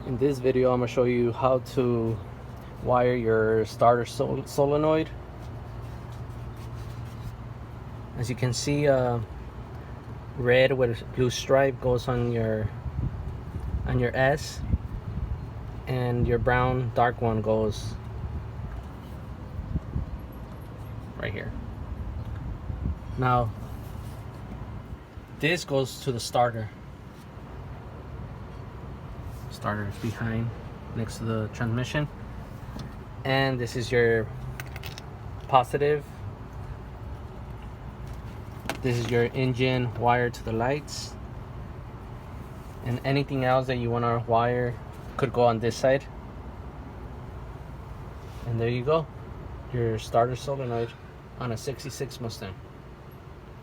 In this video, I'm going to show you how to wire your starter solenoid. As you can see, red with a blue stripe goes on your S, and your brown dark one goes right here. Now, this goes to the starter. Starter is behind, next to the transmission, and this is your positive. This is your engine wire to the lights, and anything else that you want to wire could go on this side. And there you go, your starter solenoid on a '66 Mustang.